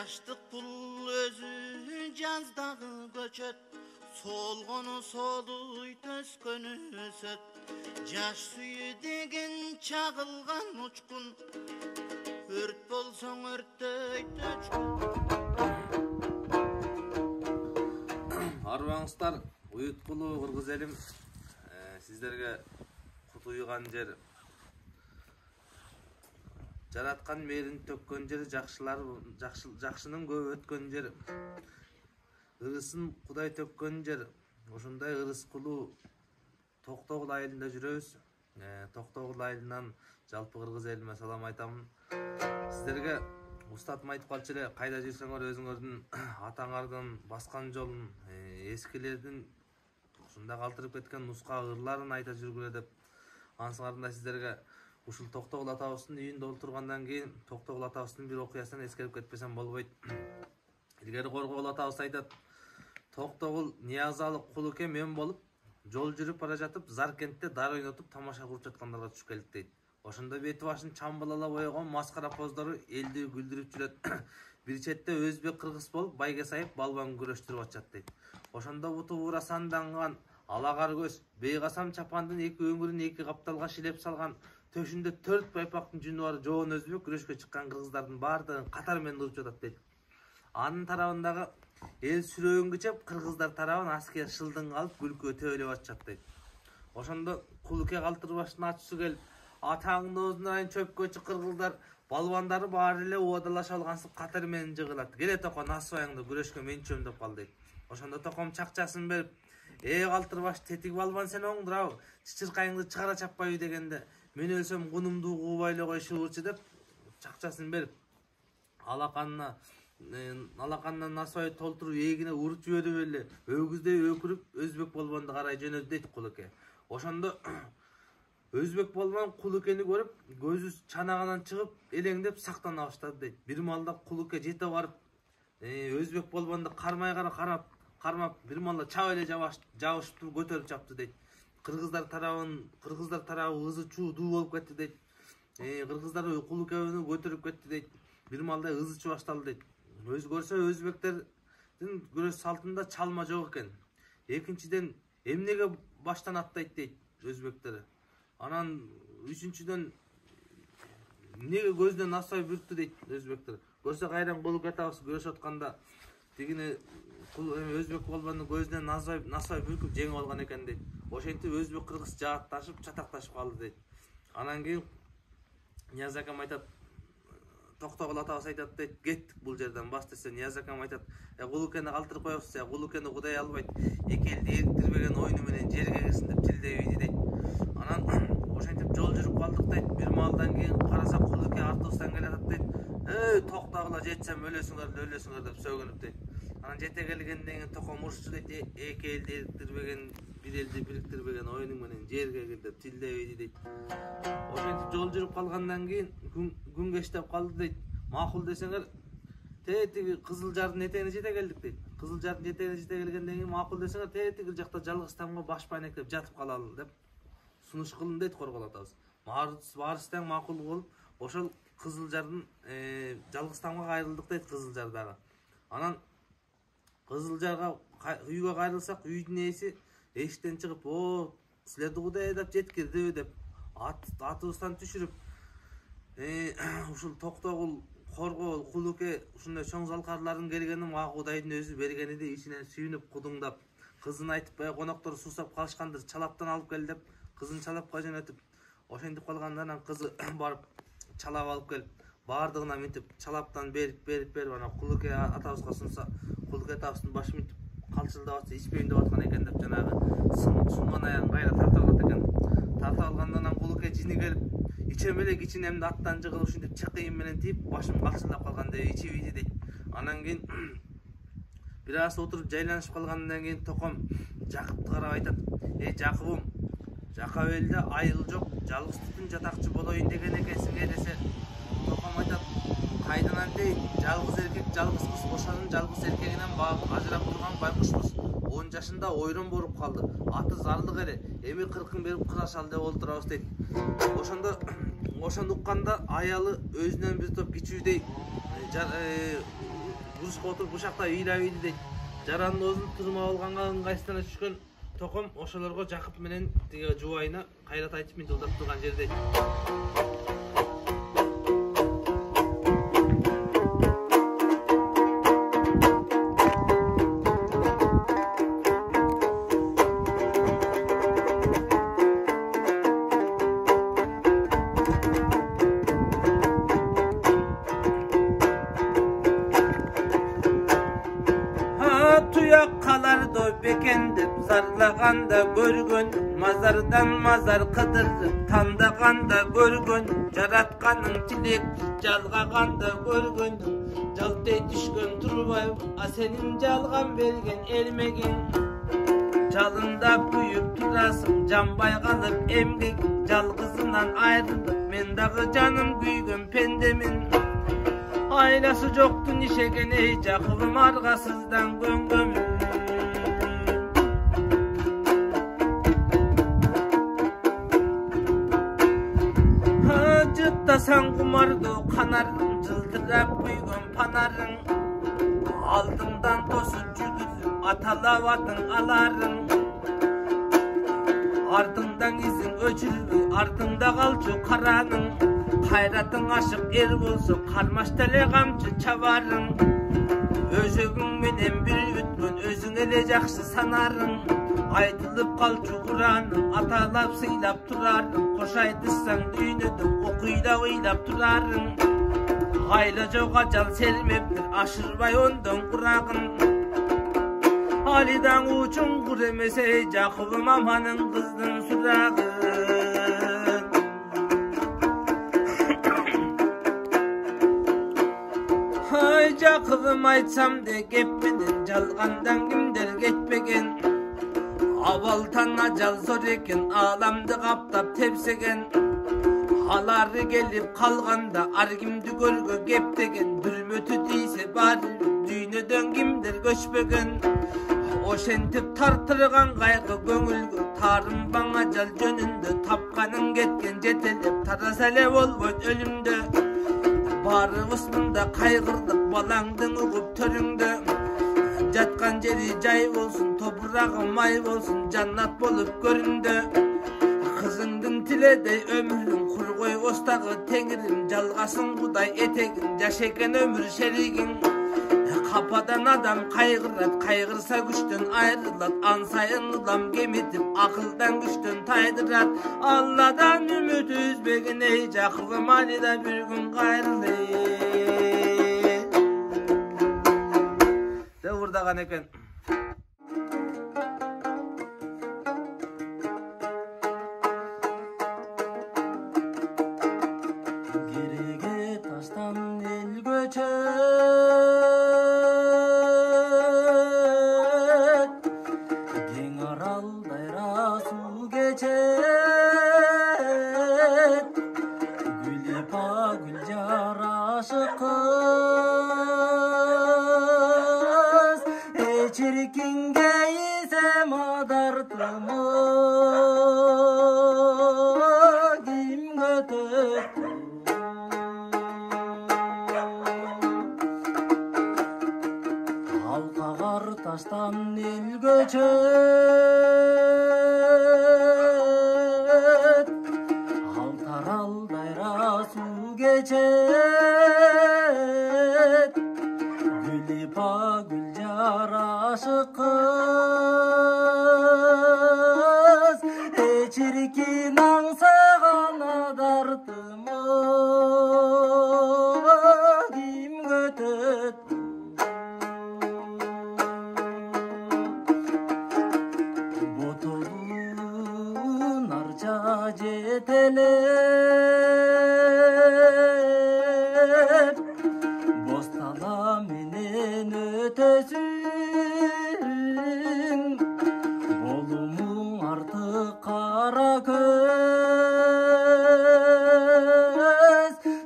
Yaştık pul özü cazdağı göçet, solgonu soluy töskönü söt. Jaş suyu degen çağılgan uçkun, ört bolsoň örttöy töçkün. Arbaňızlar, uyutkulu Kırgız elim sizlerge kut uyugan jer, jaratkan merin tökkön jer, jakşynın көп ötkön jer, ырысын Кудай tökkön jer. Ошондой ырыскулуу Токтогул айылында жүрөбүз. Токтогул айылынан жалпы Кыргыз элиме салам айтамын. Сиздерге устатым айтып калчу эле, кайда жүрсөңөр өзүңөрдүн атаңардын баскан жолун, эскилердин ушунда калтырып кеткен нуска ырларын айта жүргүлө деп. Ансыңарда сиздерге ушул Токтогул атабыздын үйүндө отургандан кийин Токтогул атабыздын бир окуясын эскерип кетпесем болбойт. Илгери Коргоол атабыз айтат: Токтогул Ниязалы Кулуке мен болуп, жол жүрүп бара жатып, Заркентте дар ойнотуп тамаша куруп жаткандарга туш келдик дейт. Ошондо бети башын чамбалала боёгон маскара поздору элди күлдүрүп жүрөт. Бир четте өзбек кыргыз болуп, байге сайып балбан күрөштүрүп атышат дейт. Ошондо буту буура санданган алагар көз, бейгасам чапандын эки өңүрүн эки капталга шилеп салган, төшүндө 4 байпактын жүнү бар жоон өзбек күрөшкө чыккан кыргыздардын баардыгын катар менен уруп жатат дейт. Анын тарабындагы эл сүрөөнгө чеп, кыргыздар тарабын аскер шылдыңга алып күлкүгө төбөлөп атышат дейт. Ошондо Кулуке калтырбаштын ачысы келип, атаңдын оозунан чөпкө чык кыргыздар балбандары баары эле оодалашып алгансып катар менен жыгылат. Келе Током насыбайыңды күрөшкө мен чөм деп кал дейт. Ошондо Током чакчасын берип, калтырбаш тетик балбан сен оңдурабы, чычыркайыңды чыгара чаппайбы дегенде, мен өлсөм кунумду куубайлы койшубучу деп чакчасын берип, алакандан насыбай толтуруп эгине уруп жиберип эле өгүздөй өкүрүп өзбек болбонду карай жөнөдү дейт Кулуке. Ошондо өзбек болбон Кулукени көрүп, көзү чанагынан чыгып, элеңдеп сактана баштады дейт. Бир малда Кулуке жете барып, өзбек болбонду кармап, бир малда чап эле жабышып туруп көтөрүп чапты дейт. Кыргыздар тарабы ызы чуудуу болуп кетти дейт. Кыргыздар Кулукени көтөрүп кетти дейт. Бир малда ызы чуу башталды дейт. Көрсө өзбектердин күрөш салтында чалма жок экен. Экинчиден, эмнеге баштан аттайт дейт өзбектер. Анан үчүнчүдөн, эмнеге көзүнөн насыбай бүрттү дейт өзбектер. Көрсө кайран Кулуке атабыз күрөшүп атканда тигини өзбек болбондун көзүнөн насыбай бүркүп жеңип алган экен дейт. Ошентип өзбек кыргыз жаатташып, чатакташып калды дейт. Анан кийин Нияз акам айтат, Токтогул атабыз айтат дейт, кеттик бул жерден бас десе, Нияз акам айтат, Кулукени калтырып коебуз, Кулукени Кудай албайт, эки элди эриктирбеген ойну менен жерге кирсин деп тилдебейди дейт. Анан ошентип жол жүрүп калдык дейт. Бир маалдан кийин карасак Кулуке артыбыздан келатат дейт. Токтогула жетсем өлөсүңөр деп сөгүнүп дейт. Анан жете келгенден кийин Током урушчу дейт, эки элди эриктирбеген, бир элди бириктирбеген ойну менен жерге кир деп тилдебейди дейт. Ошентип жол жүрүп калгандан кийин күн кечтеп калды дейт. Макул десеңер, тетиги Кызылжардын этегине жете келдик дейт. Кызылжардын этегине жете келгенден кийин макул десеңер, тетиги жакта жалгыз тамга баш байнектеп жатып калалы деп сунуш кылын дейт Коргоол атабыз. Баарысы тең макул болуп, ошол Кызылжардын жалгыз тамга кайрылдык дейт Кызылжардагы. Анан Кызылжарга үйгө кайрылсак, үйдүн ээси эшиктен чыгып, силерди Кудай деп жеткирди деп атыбыздан түшүрүп, ушул Токтогул, Коргоол, Кулуке ушундай чоң залкарлардын келгенин мага Кудайдын өзү бергени де ичинен сүйүнүп кудуңдап, кызын айтып, коноктор суусап калышкандыр, чалаптан алып кел деп кызын чалапка жөнөтүп, ошентип калгандан анан кызы барып чалап алып келип, баардыгына мынтип чалаптан берип анан Кулуке атабызга сунса, Кулуке атабыздын башы мынтип калчылдап атса, ичпейм деп аткан экен деп жанагы сунган аягын кайра тартып алат экен. Тартып алгандан Кулуке жини келип, ичем элек ичинемди аттан жыгылып ушинтип чыкыйым менен тийип, башым калчылдап калган деп ичибийди дейт. Анан кийин бир аз отуруп жайланышып калгандан кийин Током Жакыпты карап айтат, Жакыбым, Жакап элде айыл жок, жалгыз түтүн жатакчы болоюн деген экенсиңге десе, Током айтат, кайдан антейин, жалгыз эркек, жалгыз кыз ошонун жалгыз эркегинен ажырап турган байкушпуз. 10 жашында ойрон болуп калды. Аты зарлык эле, эми 40-ын берип кырашалы деп олтурабыз дейт. Ошону укканда аялы өзүнөн бир топ кичүүдей тышка отуруп ушакта ыйлап дейт. Жарандоздун тырмап алганга ыңгайсыздана түшкөн током ошолорго Жакып менен тиги жубайына кайрат айтып мынтылдап турган жерде. Bekendip zarlaganda görgün, mazardan mazar kıdırıp tandaganda görgün, jaratkanın tilek jalgaganda görgün, jaltay düşkön turbay, a senin jalgan bergen elmegin. Jalında büyüp turasın, janbay kalıp emgek, jalgızından ayrılıp, men dagı canım güygün pendemin. Aylası joktun işegen ey Jakıbım argasızdan göngömün. Sen kumardı kanarın, cıldırap büygün panarın. Aldımdan tosun cüdüzüm, atalavatın aların. Ardından izin öçülü, ardında kalçı karanın. Hayratın aşık er bolsu, karmaştale kamçı çavarın. Özөгүң менен bir ütgün, özüň ele jakşı sanarın. Aytılıp kalçı Kur'an'ın, atalap sıylap turarın. Koş aytışsan düğünüdün, okuylap ыйлап turarın. Ayla çok acal sermeptir, aşırbay ondan kurağın. Alidan uçun kuremese, Jakıbım amanın kızdın surağın. Hay Jakıbım aytsam de gepmedin, jalgandan kimder geçpegen. Avaltan ajal zor eken, alamdı kaptap tepsegen. Alары gelip kalganda, argimdi görgö geptegen. Dürmötü deyse bari, düýnödön kimdir göçpegen. Oşentip tartırgan kaygı göңülgü, tarımban ajal jönündö. Tapkanın ketken jetelep, tarasale bolboyt ölümdö. Barыбыз мында кайгырдык, балаңдын угуп төрүңдө. Жаткан жери жай болсун, топурагы май болсун, жаннат болуп көрүндө. Kızındın tiledey ömrün, kurgoy ostagı tengrim, jalgasın kuday etegin, jaşeken ömür şerigin. Kapadan adam kaygırat, kaygırsa güçtün ayrılat, ansayın ulam gemitip, akıldan güçtün taydırat. Allah'dan ümit üzbegin ey Jakıbım, Alida bir gün gayrılı. De vurdagan eken. Taştan el göçet, altaral dayra su geçet. Gülipa gülcar aşık kız, çirkin ansağana dartımı kim götet. Jetelep bostala menen ötesün, bolumung artık kara köz,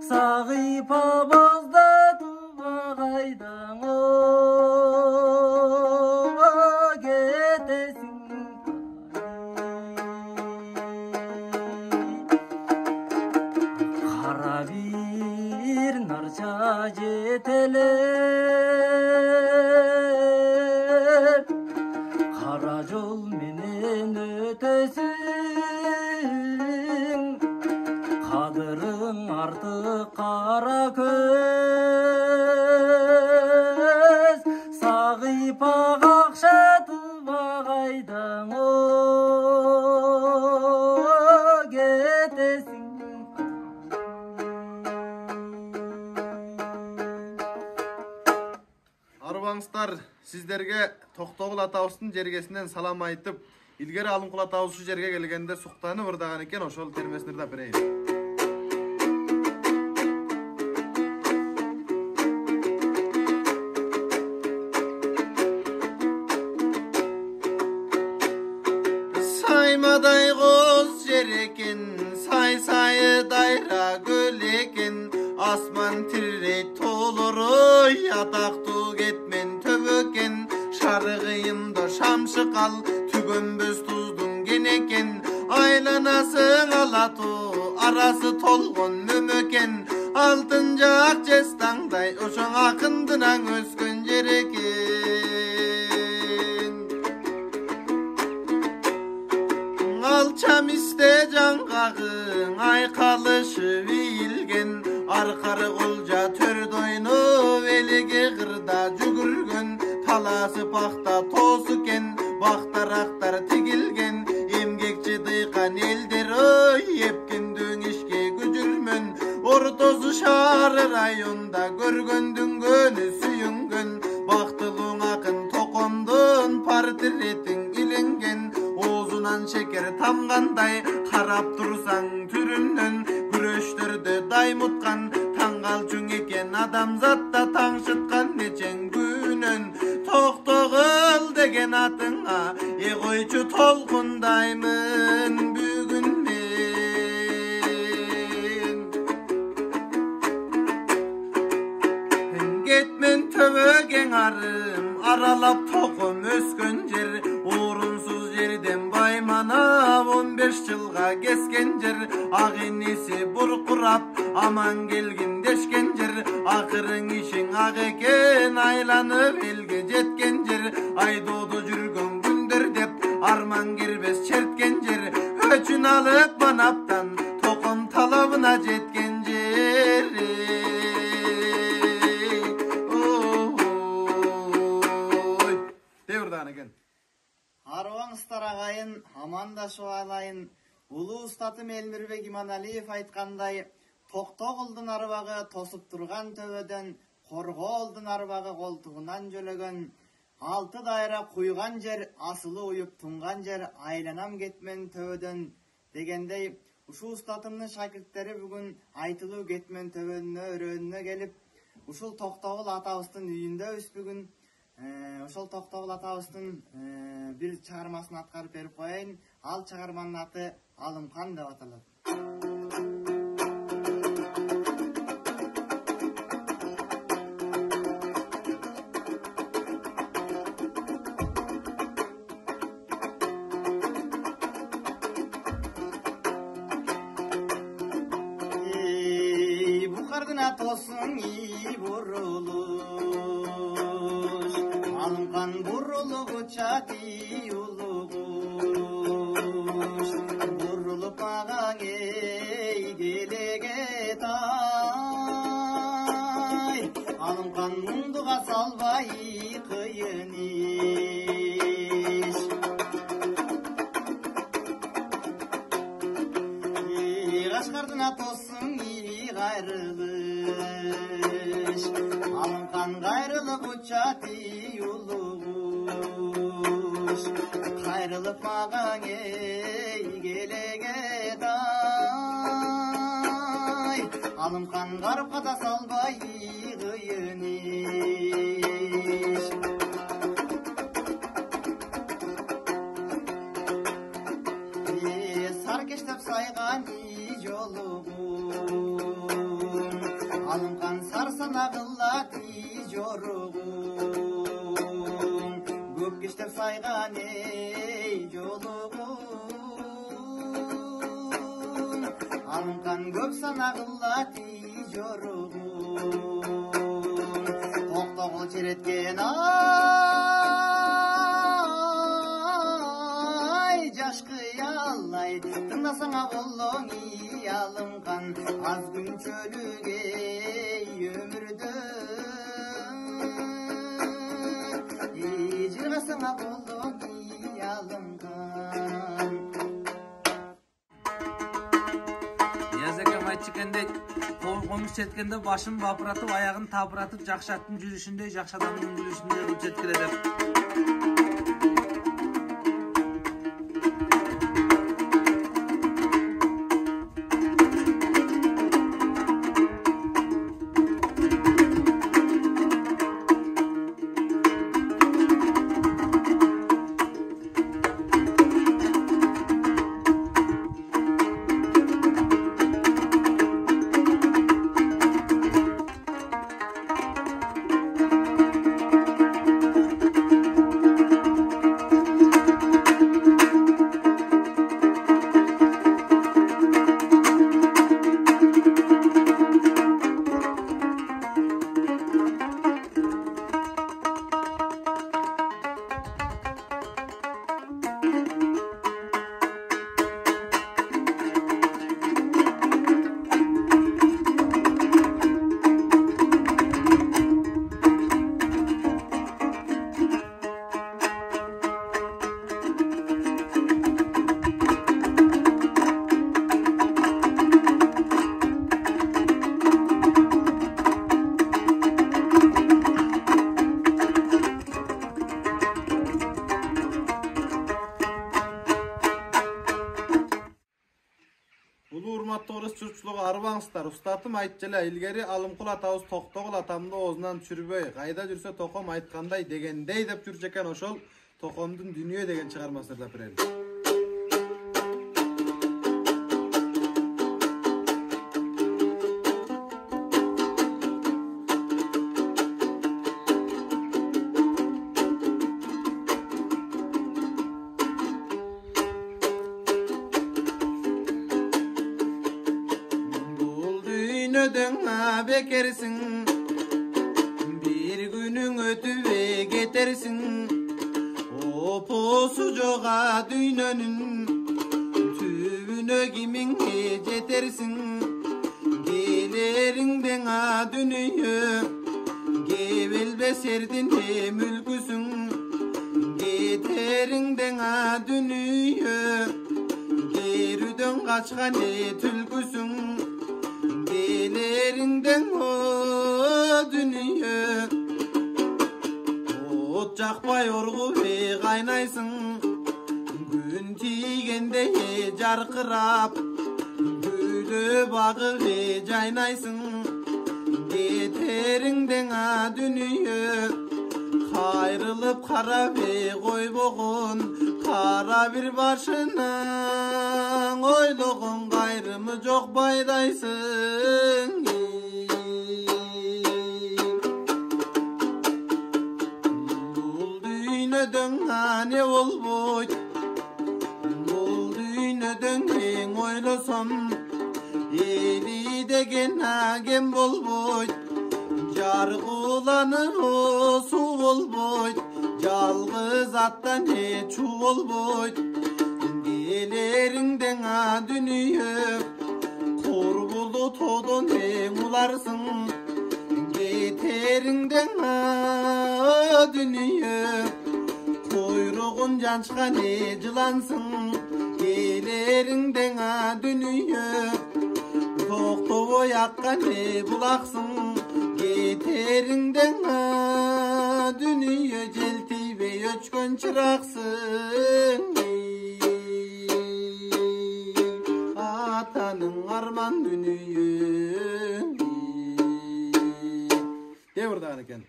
sağıpa bazdadı bagaydan ova getesin. Bir narca jetelep Арабаңыздар, сіздерге Тоқтоғұл атабыздың жергесінен салам айтып, илгери Алымқұл атабыз жерге келгенде суқтаны ырдаған екен, ошол термесін ырдап берейін. Saymaday qoz jer eкен, say dayra göl eкен, asman tirrey toluru, yataqtu ketmen töböken, şarığıyımda şamşı qal, tügönböz tuzdun geneken, aylanasın alatu, arası tolgun mömöken, altıncak jestangday, oşoň akındınan öskön jer eken. Alçam iste janqağın, ayqalışı bilgen, arqarı olca tördoynu, veligi qırda jügürgün, talası paxta tosuken, baxtaraqtar tigilgen, emgekçi dıyqan elder oy, epkindün işke gücürmün, ortosu şarı rayonda görgöndün gönü süyüngün, baxtılığın akın toqondun, portretin ilingen, oğuzundan şeker tamganday, qarap tursan türünden, güreştörde daymutkan, tangalçun eken adamzatta taңşıtkan neçen günün, Toqtoğul degen atыңa, egoyçu tolqundaymın bugün men. Getmen töbögen arım, aralap toqum öskön jer, urunsuz jerden baymanap 15 жылga kesken jer, aqinisi burqurap, aman gelgin deşken jer, akırın işin aq eken, aylanıp elge jetken jer, aydodu jürgön gündür dep, arman girbes çertken jer, öçün alıp banaptan, toqum talabına jetken jer. Арабаңыздар ағайын, амандашу алайын. Улуу устатым Элмирбек Иманалиев айткандай, Тоқтоғулдун арбагы тосуп турган төбөдөн, Коргоолдун арбагы колтугунан жөлөгөн, 6 дайра куйган жер, асылы уюп тунган жер, айланам кетмен төбөдөн дегендей, ушул устатымдын шакирттери бүгүн айтылуу кетмен төбөнүнө өрөөнүнө келип, ушул Токтогул атабыздын үйүндөбүз бүгүн. Ошол Токтогул атабыздын бир чыгармасын аткарып берип коеюн. Ал чыгарманын аты Алымқан деп аталат. Бухардын атоосун бурулуш, Алымқан бурулугу чати улугуш, бурулуп ағаң эй келеге тай, Алымқан муңдуга салбай кыйын иш. Кашкардын атоосун кайрылыш, Алымқан кайрылып учати улугуш, кайрылып ағаң эй келеге тай, Алымқан карыпка да салбай кыйын иш. Саркештеп сайган жолугун, Алымқан сарсана кыллати жоругун, көп кештеп сайган эй жолугун, Алымқан көп сана кыллати жоругун, Токтогул череткен ай жаш кыялай, тыңдасаңа болоң Алымқан, аз күн чөлүгө өмүрдө, жыргасаңа болоң Алымқан. Нияз акам айтчыкендей, көрсөткөндө башын бапыратып, аягын табыратып, жакшы аттын жүрүшүндөй, жакшы адамдын күлүшүндөй көрсөткүлө деп. Урматтуу орыс журтчулугу арыбаңыздар. Устатым айтчыла илгери Алымкул атабыз Токтогул атамды оозунан түшүрбөй, кайда жүрсө током айткандай дегендей деп жүрчү экен. Ошол Токомдун дүнүйө деген чыгармасын да берели. Bekersin, bir günün ötüve getersin. Oposu joğa düynönün tüvünö kimin jetersin. Gelerinden a dünüyö gebelbe serdin he mülküsün. Geterinden a dünüyö gerüdön kaçkan he tülküsün. Gelerinden o dünya ot jakpay orgu ve kaynaysın. Gün tigende jarkırap gülü bağı ve caynaysın. Geterinden a dünya kayrılıp kara ve koy boğun. Kara bir başına oyloğun gayrımı çok baydaysın. Bul düğünödön hane ol boy. Bul düğünödön en oylosam. Eli degen hagen bol boy. Jargılanı o su bol boy. Yalgız attan he çuval boy. Gelerinden a dünyö korbulu todon he ularsın. Geterinden a dünyö koyruğun cançkan he cılansın. Gelerinden a dünyö toktovo yakkan he bulaksın. Geterinden a dünyö jelti ve öçkön çıraksın. Atanın arman dünyö. De buradan eken.